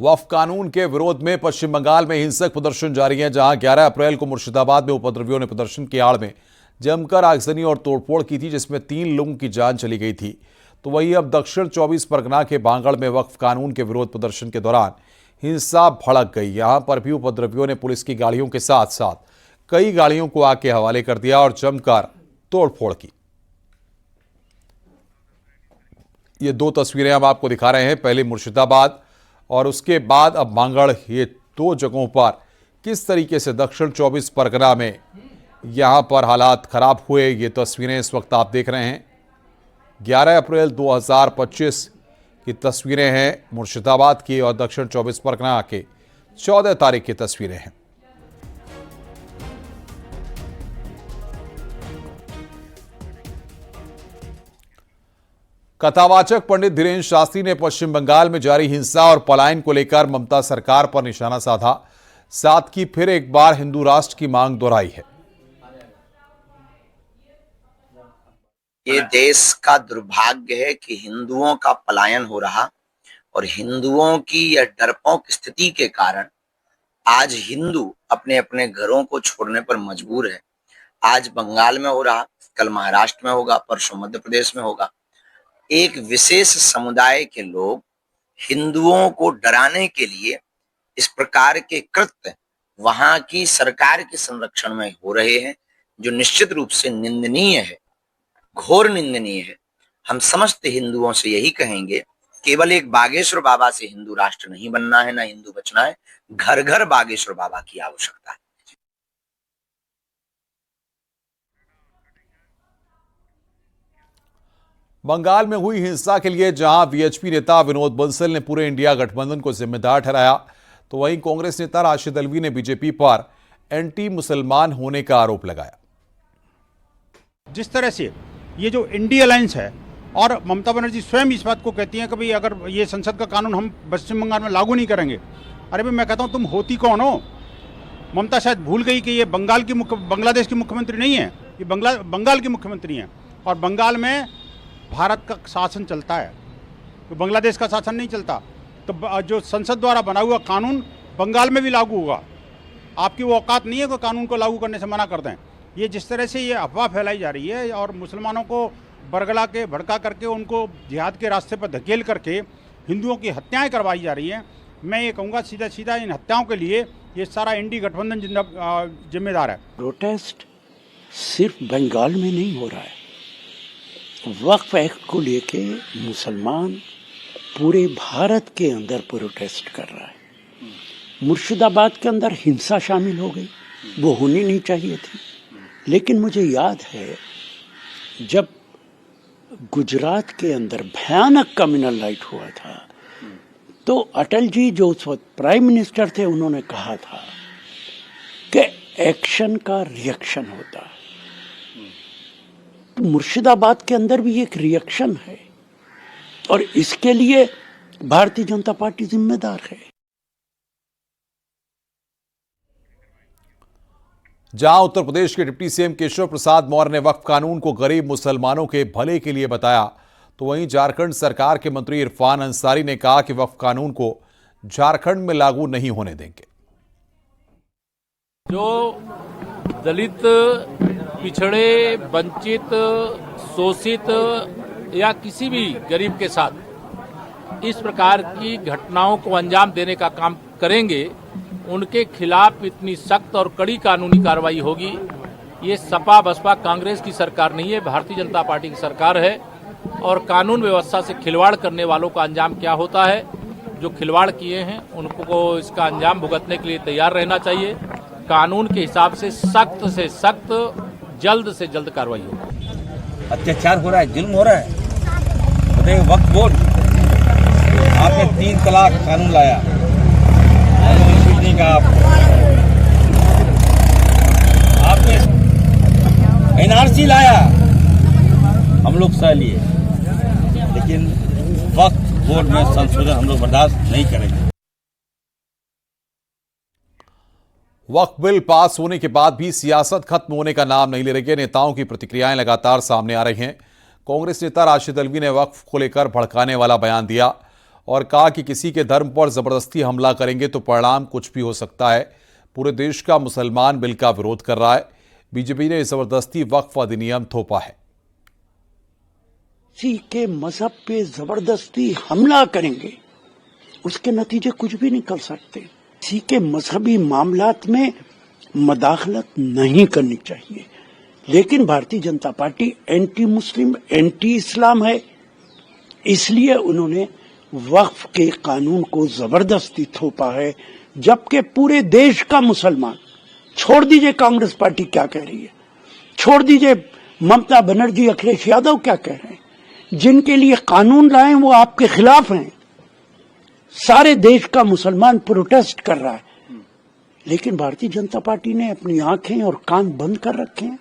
वक्फ कानून के विरोध में पश्चिम बंगाल में हिंसक प्रदर्शन जारी है, जहां 11 अप्रैल को मुर्शिदाबाद में उपद्रवियों ने प्रदर्शन की आड़ में जमकर आगजनी और तोड़फोड़ की थी, जिसमें 3 लोगों की जान चली गई थी। तो वहीं अब दक्षिण 24 परगना के बांगड़ में वक्फ कानून के विरोध प्रदर्शन के दौरान हिंसा भड़क गई। यहां पर भी उपद्रवियों ने पुलिस की गाड़ियों के साथ साथ कई गाड़ियों को आग के हवाले कर दिया और जमकर तोड़फोड़ की। ये 2 तस्वीरें हम आपको दिखा रहे हैं, पहले मुर्शिदाबाद और उसके बाद अब बांगड़। ये 2 जगहों पर किस तरीके से दक्षिण 24 परगना में यहां पर हालात खराब हुए, ये तस्वीरें इस वक्त आप देख रहे हैं। 11 अप्रैल 2025 की तस्वीरें हैं मुर्शिदाबाद की और दक्षिण 24 परगना के 14 तारीख की तस्वीरें हैं। कथावाचक पंडित धीरेन्द्र शास्त्री ने पश्चिम बंगाल में जारी हिंसा और पलायन को लेकर ममता सरकार पर निशाना साधा, साथ ही फिर एक बार हिंदू राष्ट्र की मांग दोहराई है। ये देश का दुर्भाग्य है कि हिंदुओं का पलायन हो रहा और हिंदुओं की यह डरपोक स्थिति के कारण आज हिंदू अपने अपने घरों को छोड़ने पर मजबूर है। आज बंगाल में हो रहा, कल महाराष्ट्र में होगा, परसों मध्य प्रदेश में होगा। एक विशेष समुदाय के लोग हिंदुओं को डराने के लिए इस प्रकार के कृत्य वहां की सरकार के संरक्षण में हो रहे हैं, जो निश्चित रूप से निंदनीय है, घोर निंदनीय है। हम समस्त हिंदुओं से यही कहेंगे, केवल एक बागेश्वर बाबा से हिंदू राष्ट्र नहीं बनना है, ना हिंदू बचना है। घर घर बागेश्वर बाबा की आवश्यकता है। बंगाल में हुई हिंसा के लिए जहां वीएचपी नेता विनोद बंसल ने पूरे इंडिया गठबंधन को जिम्मेदार ठहराया, तो वहीं कांग्रेस नेता राशिद अल्वी ने बीजेपी पर एंटी मुसलमान होने का आरोप लगाया। जिस तरह से ये जो इंडी अलायंस है और ममता बनर्जी स्वयं इस बात को कहती हैं कि भाई अगर ये संसद का कानून हम पश्चिम बंगाल में लागू नहीं करेंगे, अरे भाई मैं कहता हूँ तुम होती कौन हो? ममता शायद भूल गई कि ये बांग्लादेश की मुख्यमंत्री नहीं है, ये बंगाल की मुख्यमंत्री हैं और बंगाल में भारत का शासन चलता है, तो बांग्लादेश का शासन नहीं चलता। तो जो संसद द्वारा बना हुआ कानून बंगाल में भी लागू होगा। आपकी वो औकात नहीं है कि कानून को लागू करने से मना कर दें। ये जिस तरह से ये अफवाह फैलाई जा रही है और मुसलमानों को बरगला के भड़का करके उनको जिहाद के रास्ते पर धकेल करके हिंदुओं की हत्याएं करवाई जा रही हैं, मैं ये कहूँगा सीधा सीधा इन हत्याओं के लिए ये सारा इंडी गठबंधन जिम्मेदार है। प्रोटेस्ट सिर्फ बंगाल में नहीं हो रहा है। वक्फ एक्ट को लेके मुसलमान पूरे भारत के अंदर प्रोटेस्ट कर रहा है। मुर्शिदाबाद के अंदर हिंसा शामिल हो गई, वो होनी नहीं चाहिए थी। लेकिन मुझे याद है जब गुजरात के अंदर भयानक कम्युनल राइट हुआ था, तो अटल जी जो उस वक्त प्राइम मिनिस्टर थे, उन्होंने कहा था कि एक्शन का रिएक्शन होता है। मुर्शिदाबाद के अंदर भी एक रिएक्शन है और इसके लिए भारतीय जनता पार्टी जिम्मेदार है। जहां उत्तर प्रदेश के डिप्टी सीएम केशव प्रसाद मौर्य ने वक्फ कानून को गरीब मुसलमानों के भले के लिए बताया, तो वहीं झारखंड सरकार के मंत्री इरफान अंसारी ने कहा कि वक्फ कानून को झारखंड में लागू नहीं होने देंगे। जो दलित, पिछड़े, वंचित, शोषित या किसी भी गरीब के साथ इस प्रकार की घटनाओं को अंजाम देने का काम करेंगे, उनके खिलाफ इतनी सख्त और कड़ी कानूनी कार्रवाई होगी। ये सपा बसपा कांग्रेस की सरकार नहीं है, भारतीय जनता पार्टी की सरकार है और कानून व्यवस्था से खिलवाड़ करने वालों का अंजाम क्या होता है, जो खिलवाड़ किए हैं उनको इसका अंजाम भुगतने के लिए तैयार रहना चाहिए। कानून के हिसाब से सख्त जल्द से जल्द कार्रवाई होगी। अत्याचार हो रहा है, जुल्म हो रहा है। बताइए, वक्फ बोर्ड आपने 3 तलाक कानून लाया, कुछ नहीं कहा आपने एनआरसी लाया, हम लोग सह लिए, लेकिन वक्फ बोर्ड में संशोधन हम लोग बर्दाश्त नहीं करेंगे। वक्फ बिल पास होने के बाद भी सियासत खत्म होने का नाम नहीं ले रही है। नेताओं की प्रतिक्रियाएं लगातार सामने आ रही हैं। कांग्रेस नेता राशिद अल्वी ने वक्फ को लेकर भड़काने वाला बयान दिया और कहा कि किसी के धर्म पर जबरदस्ती हमला करेंगे तो परिणाम कुछ भी हो सकता है। पूरे देश का मुसलमान बिल का विरोध कर रहा है। बीजेपी ने जबरदस्ती वक्फ अधिनियम थोपा है। किसी के मजहब पे जबरदस्ती हमला करेंगे, उसके नतीजे कुछ भी निकल सकते। किसी के मजहबी मामलात में मदाखलत नहीं करनी चाहिए, लेकिन Bharatiya Janata party anti Muslim, anti इस्लाम है, इसलिए उन्होंने वक्फ के कानून को जबरदस्ती थोपा है। जबकि पूरे देश का मुसलमान, छोड़ दीजिए कांग्रेस पार्टी क्या कह रही है, छोड़ दीजिए ममता बनर्जी, अखिलेश यादव क्या कह रहे हैं, जिनके लिए कानून लाए वो आपके खिलाफ हैं। सारे देश का मुसलमान प्रोटेस्ट कर रहा है, लेकिन भारतीय जनता पार्टी ने अपनी आंखें और कान बंद कर रखे हैं।